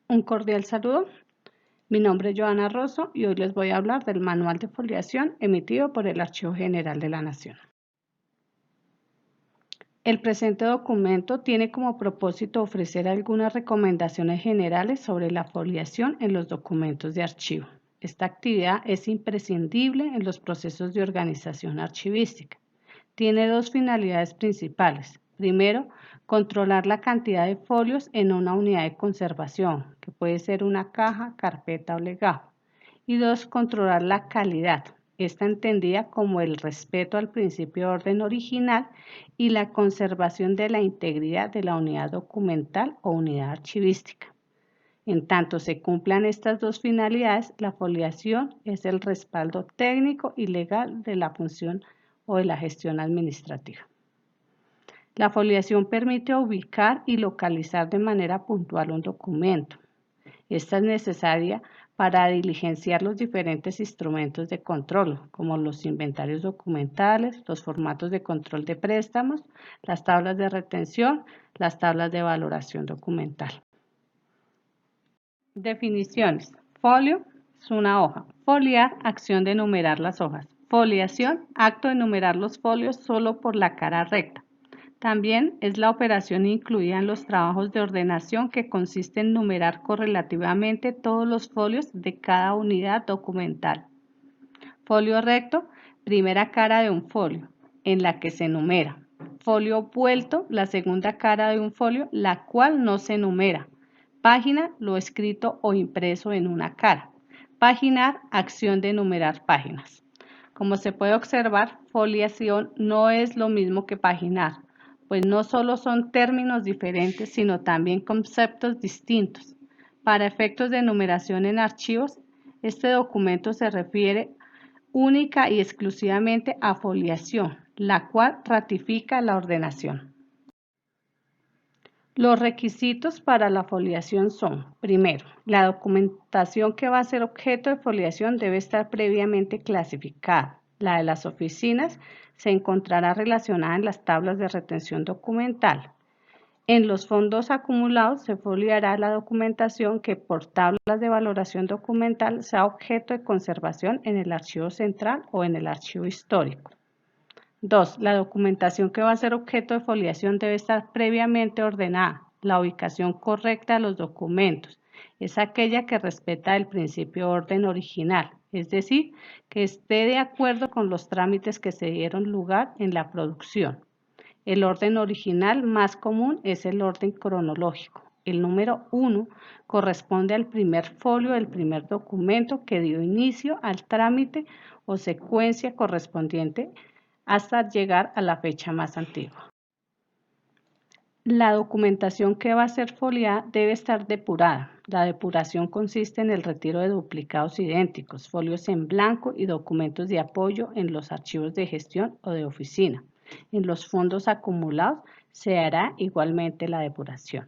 Un cordial saludo. Mi nombre es Joana Rosso y hoy les voy a hablar del manual de foliación emitido por el Archivo General de la Nación. El presente documento tiene como propósito ofrecer algunas recomendaciones generales sobre la foliación en los documentos de archivo. Esta actividad es imprescindible en los procesos de organización archivística. Tiene dos finalidades principales. Primero, controlar la cantidad de folios en una unidad de conservación, que puede ser una caja, carpeta o legajo. Y dos, controlar la calidad. Está entendida como el respeto al principio de orden original y la conservación de la integridad de la unidad documental o unidad archivística. En tanto se cumplan estas dos finalidades, la foliación es el respaldo técnico y legal de la función o de la gestión administrativa. La foliación permite ubicar y localizar de manera puntual un documento. Esta es necesaria para diligenciar los diferentes instrumentos de control, como los inventarios documentales, los formatos de control de préstamos, las tablas de retención, las tablas de valoración documental. Definiciones. Folio es una hoja. Foliar, acción de numerar las hojas. Foliación, acto de numerar los folios solo por la cara recta. También es la operación incluida en los trabajos de ordenación que consiste en numerar correlativamente todos los folios de cada unidad documental. Folio recto, primera cara de un folio, en la que se numera. Folio vuelto, la segunda cara de un folio, la cual no se numera. Página, lo escrito o impreso en una cara. Paginar, acción de numerar páginas. Como se puede observar, foliación no es lo mismo que paginar, pues no solo son términos diferentes, sino también conceptos distintos. Para efectos de numeración en archivos, este documento se refiere única y exclusivamente a foliación, la cual ratifica la ordenación. Los requisitos para la foliación son, primero, la documentación que va a ser objeto de foliación debe estar previamente clasificada. La de las oficinas se encontrará relacionada en las tablas de retención documental. En los fondos acumulados se foliará la documentación que por tablas de valoración documental sea objeto de conservación en el archivo central o en el archivo histórico. 2. La documentación que va a ser objeto de foliación debe estar previamente ordenada. La ubicación correcta de los documentos es aquella que respeta el principio de orden original, es decir, que esté de acuerdo con los trámites que se dieron lugar en la producción. El orden original más común es el orden cronológico. El número 1 corresponde al primer folio del primer documento que dio inicio al trámite o secuencia correspondiente hasta llegar a la fecha más antigua. La documentación que va a ser foliada debe estar depurada. La depuración consiste en el retiro de duplicados idénticos, folios en blanco y documentos de apoyo en los archivos de gestión o de oficina. En los fondos acumulados se hará igualmente la depuración.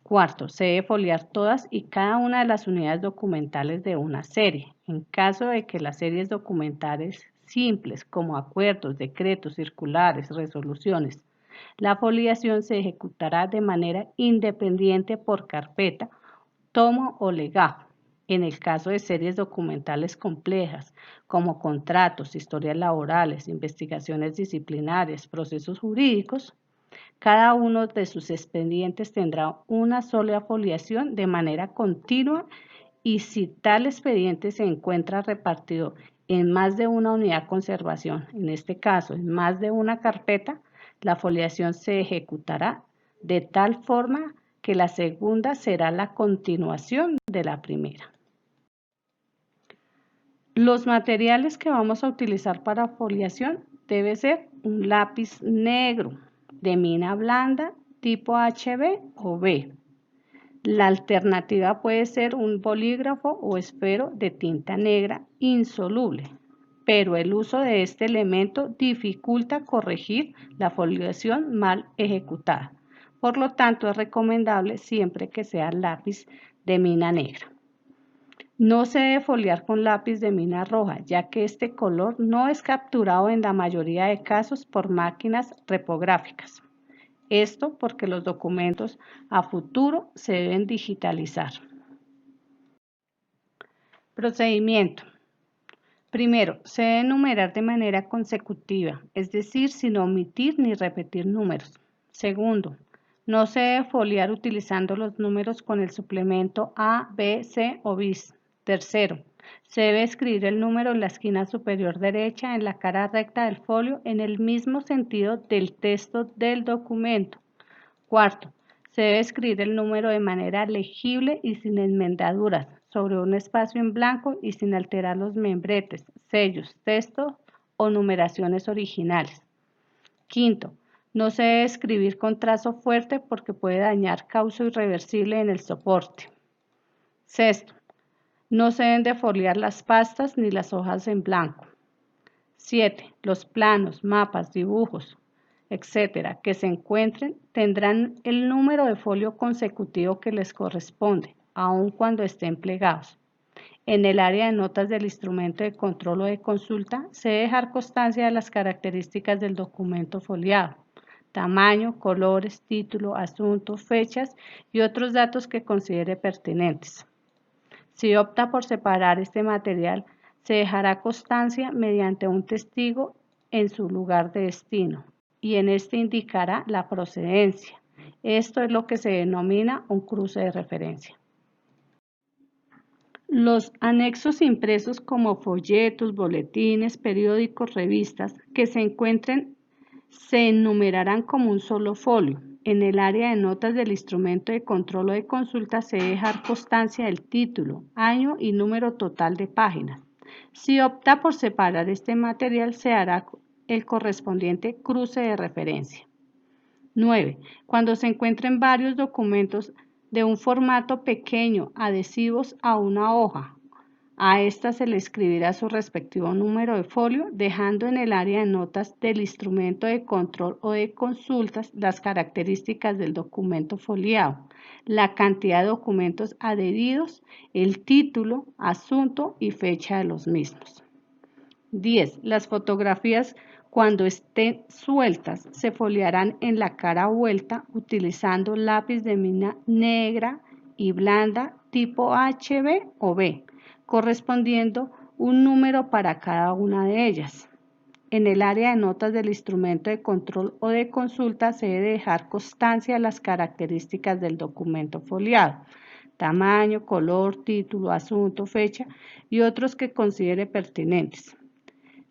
Cuarto, se debe foliar todas y cada una de las unidades documentales de una serie. En caso de que las series documentales simples como acuerdos, decretos, circulares, resoluciones, la foliación se ejecutará de manera independiente por carpeta, tomo o legajo. En el caso de series documentales complejas, como contratos, historias laborales, investigaciones disciplinarias, procesos jurídicos, cada uno de sus expedientes tendrá una sola foliación de manera continua y si tal expediente se encuentra repartido en más de una unidad de conservación, en este caso en más de una carpeta, la foliación se ejecutará de tal forma que la segunda será la continuación de la primera. Los materiales que vamos a utilizar para foliación debe ser un lápiz negro de mina blanda tipo HB o B. La alternativa puede ser un bolígrafo o esfero de tinta negra insoluble, pero el uso de este elemento dificulta corregir la foliación mal ejecutada. Por lo tanto, es recomendable siempre que sea lápiz de mina negra. No se debe foliar con lápiz de mina roja, ya que este color no es capturado en la mayoría de casos por máquinas repográficas. Esto porque los documentos a futuro se deben digitalizar. Procedimiento. Primero, se debe numerar de manera consecutiva, es decir, sin omitir ni repetir números. Segundo, no se debe foliar utilizando los números con el suplemento A, B, C o bis. Tercero, se debe escribir el número en la esquina superior derecha en la cara recta del folio en el mismo sentido del texto del documento. Cuarto, se debe escribir el número de manera legible y sin enmendaduras, sobre un espacio en blanco y sin alterar los membretes, sellos, textos o numeraciones originales. Quinto, no se debe escribir con trazo fuerte porque puede dañar causa irreversible en el soporte. Sexto, no se deben de foliar las pastas ni las hojas en blanco. 7. Los planos, mapas, dibujos, etcétera, que se encuentren tendrán el número de folio consecutivo que les corresponde, aun cuando estén plegados. En el área de notas del instrumento de control o de consulta, se debe dejar constancia de las características del documento foliado: tamaño, colores, título, asunto, fechas y otros datos que considere pertinentes. Si opta por separar este material, se dejará constancia mediante un testigo en su lugar de destino y en este indicará la procedencia. Esto es lo que se denomina un cruce de referencia. Los anexos impresos como folletos, boletines, periódicos, revistas que se encuentren se enumerarán como un solo folio. En el área de notas del instrumento de control o de consulta se debe dejar constancia del título, año y número total de páginas. Si opta por separar este material, se hará el correspondiente cruce de referencia. 9. Cuando se encuentren varios documentos de un formato pequeño adhesivos a una hoja, a esta se le escribirá su respectivo número de folio, dejando en el área de notas del instrumento de control o de consultas las características del documento foliado, la cantidad de documentos adheridos, el título, asunto y fecha de los mismos. 10. Las fotografías, cuando estén sueltas, se foliarán en la cara vuelta utilizando lápiz de mina negra y blanda tipo HB o B, correspondiendo un número para cada una de ellas. En el área de notas del instrumento de control o de consulta se debe dejar constancia de las características del documento foliado: tamaño, color, título, asunto, fecha y otros que considere pertinentes.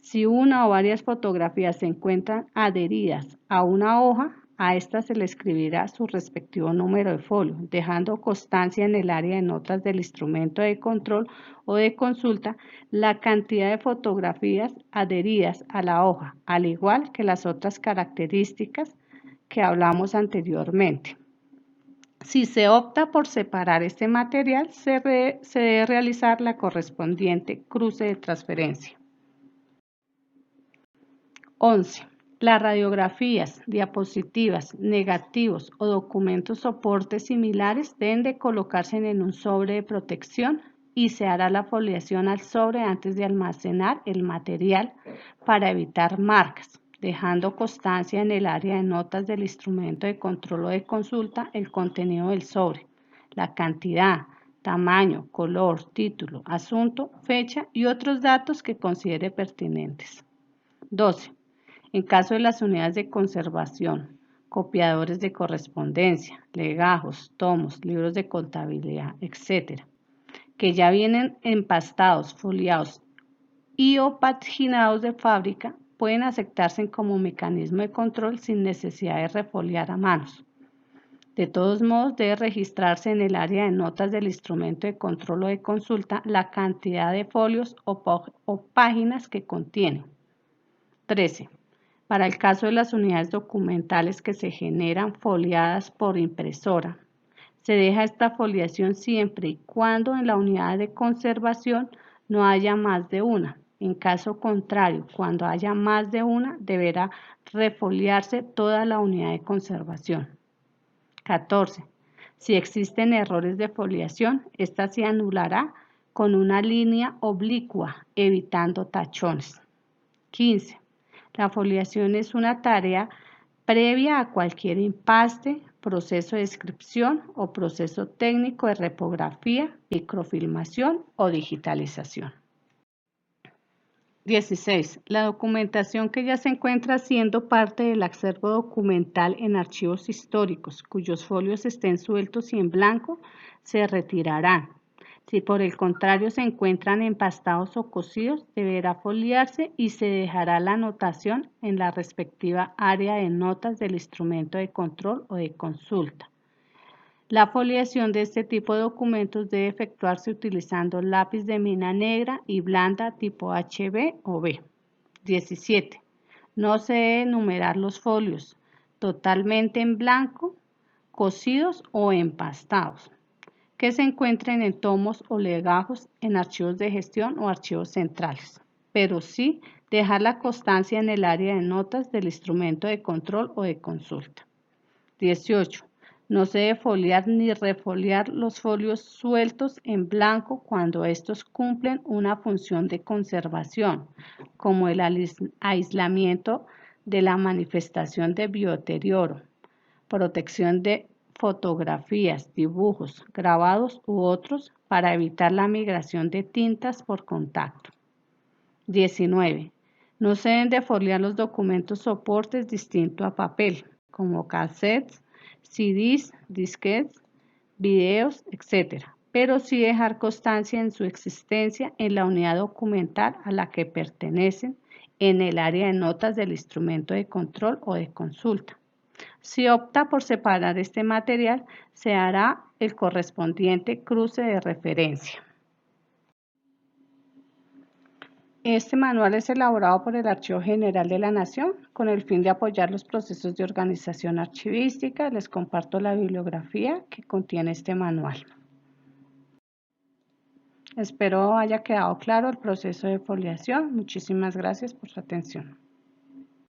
Si una o varias fotografías se encuentran adheridas a una hoja, a esta se le escribirá su respectivo número de folio, dejando constancia en el área de notas del instrumento de control o de consulta la cantidad de fotografías adheridas a la hoja, al igual que las otras características que hablamos anteriormente. Si se opta por separar este material, se debe realizar la correspondiente cruce de transferencia. 11. Las radiografías, diapositivas, negativos o documentos soportes similares deben de colocarse en un sobre de protección y se hará la foliación al sobre antes de almacenar el material para evitar marcas, dejando constancia en el área de notas del instrumento de control o de consulta el contenido del sobre, la cantidad, tamaño, color, título, asunto, fecha y otros datos que considere pertinentes. 12. En caso de las unidades de conservación, copiadores de correspondencia, legajos, tomos, libros de contabilidad, etc., que ya vienen empastados, foliados y o paginados de fábrica, pueden aceptarse como mecanismo de control sin necesidad de refoliar a manos. De todos modos, debe registrarse en el área de notas del instrumento de control o de consulta la cantidad de folios o páginas que contiene. 13. Para el caso de las unidades documentales que se generan foliadas por impresora, se deja esta foliación siempre y cuando en la unidad de conservación no haya más de una. En caso contrario, cuando haya más de una, deberá refoliarse toda la unidad de conservación. 14. Si existen errores de foliación, esta se anulará con una línea oblicua, evitando tachones. 15. La foliación es una tarea previa a cualquier empaste, proceso de descripción o proceso técnico de repografía, microfilmación o digitalización. 16. La documentación que ya se encuentra siendo parte del acervo documental en archivos históricos, cuyos folios estén sueltos y en blanco, se retirarán. Si por el contrario se encuentran empastados o cosidos, deberá foliarse y se dejará la anotación en la respectiva área de notas del instrumento de control o de consulta. La foliación de este tipo de documentos debe efectuarse utilizando lápiz de mina negra y blanda tipo HB o B. 17. No se debe numerar los folios totalmente en blanco, cosidos o empastados, que se encuentren en tomos o legajos en archivos de gestión o archivos centrales, pero sí dejar la constancia en el área de notas del instrumento de control o de consulta. 18. No se debe foliar ni refoliar los folios sueltos en blanco cuando estos cumplen una función de conservación, como el aislamiento de la manifestación de biodeterioro, protección de fotografías, dibujos, grabados u otros para evitar la migración de tintas por contacto. 19. No se deben de foliar los documentos soportes distintos a papel, como cassettes, CDs, disquetes, videos, etc., pero sí dejar constancia en su existencia en la unidad documental a la que pertenecen en el área de notas del instrumento de control o de consulta. Si opta por separar este material, se hará el correspondiente cruce de referencia. Este manual es elaborado por el Archivo General de la Nación con el fin de apoyar los procesos de organización archivística. Les comparto la bibliografía que contiene este manual. Espero haya quedado claro el proceso de foliación. Muchísimas gracias por su atención.